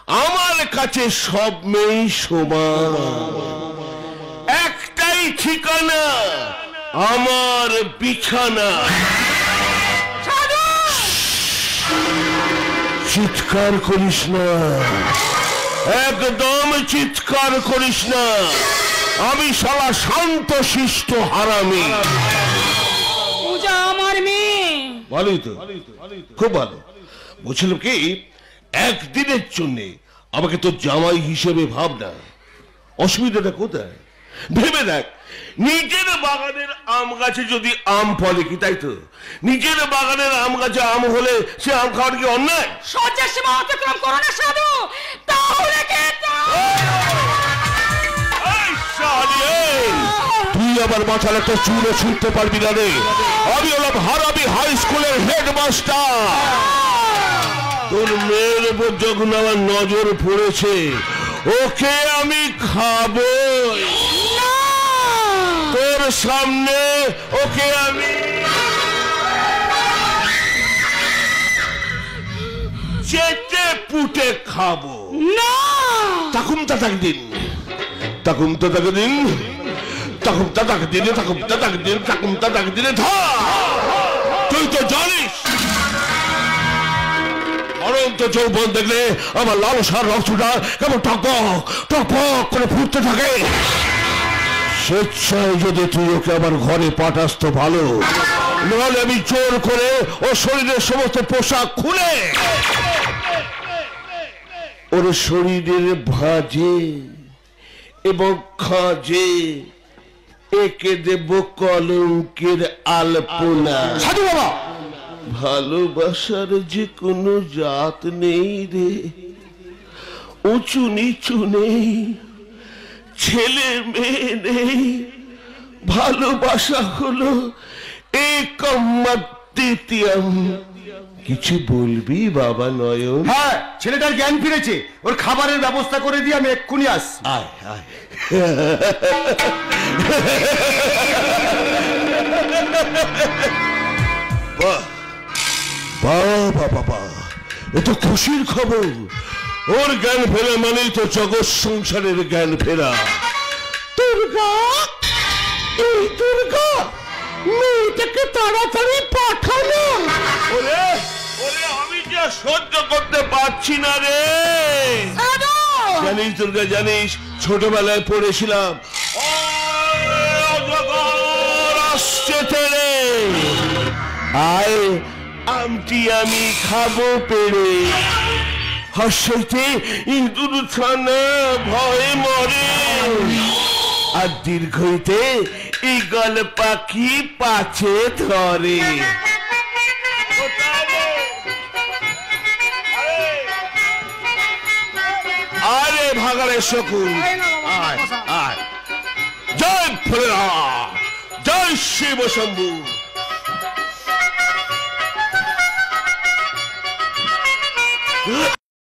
আমার কাছে সব মেয়ে সমান, একটাই ঠিকানা আমার বিছানা। চিৎকার করিস না, একদম চিৎকার করিস না, আমি শালা শান্ত শিষ্ট হারামি। পূজা আমার মেয়ে। ভালোই তো, খুব ভালো। বলছিলাম কি, একদিনের জন্য আমাকে তো জামাই হিসেবে ভাব না। অসুবিধাটা কোথায় ভেবে দেখ। নিজের বাগানের আম গাছে যদি আম ফলে, কি তাই তো? নিজের বাগানের আম গাছে আম হলে সে আম খাওয়ার কি অন্যায়? সহ্যের সীমা অতিক্রম করো না সাধু, তাহলে তুই আবার মাথার একটা চুলও ছুটতে পারবি না রে। আমি হলাম হারাবি হাই স্কুলের হেডমাস্টার। তোর মেয়ের উপর যখন আমার নজর পড়েছে, ওকে আমি খাবো তোর সামনে, ওকে আমি চেটে পুটে খাবো। তাকুম তাতাক দিন, তাকুম তাতাক দিন, তাকুম তাতাক দিনে, তাকুম তাতাক দিন, তাকুম তাতাক দিনে ধর। তুই তো জানিস অনন্ত যৌবন দেখলে আমার লালসার রক্তটা কেমন টকবক টকবক করে ফুটতে থাকে। স্বেচ্ছায় যদি তুই ওকে আমার ঘরে পাঠাস তো ভালো, নাহলে আমি জোর করে ও শরীরের সমস্ত পোশাক খুলে ওর শরীরের ভাজে এবং খাজে একে দেব কলঙ্কের আলপনা। সাধু বাবা, ভালোবাসার যে কোনো জাত নেই রে, উঁচু নিচু নেই, ছেলে মেয়ে নেই। ভালোবাসা হলো একম দ্বিতীয়ম। কিছু বলবি বাবা নয়ন? হ্যাঁ, ছেলেটার জ্ঞান ফিরেছে, ওর খাবারের ব্যবস্থা করে দিয়ে আমি এক্ষুনি আসছি। আয় আয়। বাহ বাবা বাবা, এ তো খুশির খবর। ওর জ্ঞান ফেরা মানেই তো জগৎ সংসারের জ্ঞান ফেরা। দুর্গা, এই দুর্গা, মেয়েটাকে তাড়াতাড়ি পাঠানো। ওরে ওরে, আমি যা সহ্য করতে পারছি না রে। জানিস দুর্গা, জানিস ছোটবেলায় পড়েছিলাম অজগর আসছে তেরে, আয় আমটি আমি খাবো পেরে। হাসতে ইঁদুর ছানা ভয়ে মরে, আর দীর্ঘইতে ঈগল পাখি পাছে ধরে। আরে ভাগাড়ে শকুন, আয় আয়। জয় ভোলেনাথ, জয় শিব শম্ভু।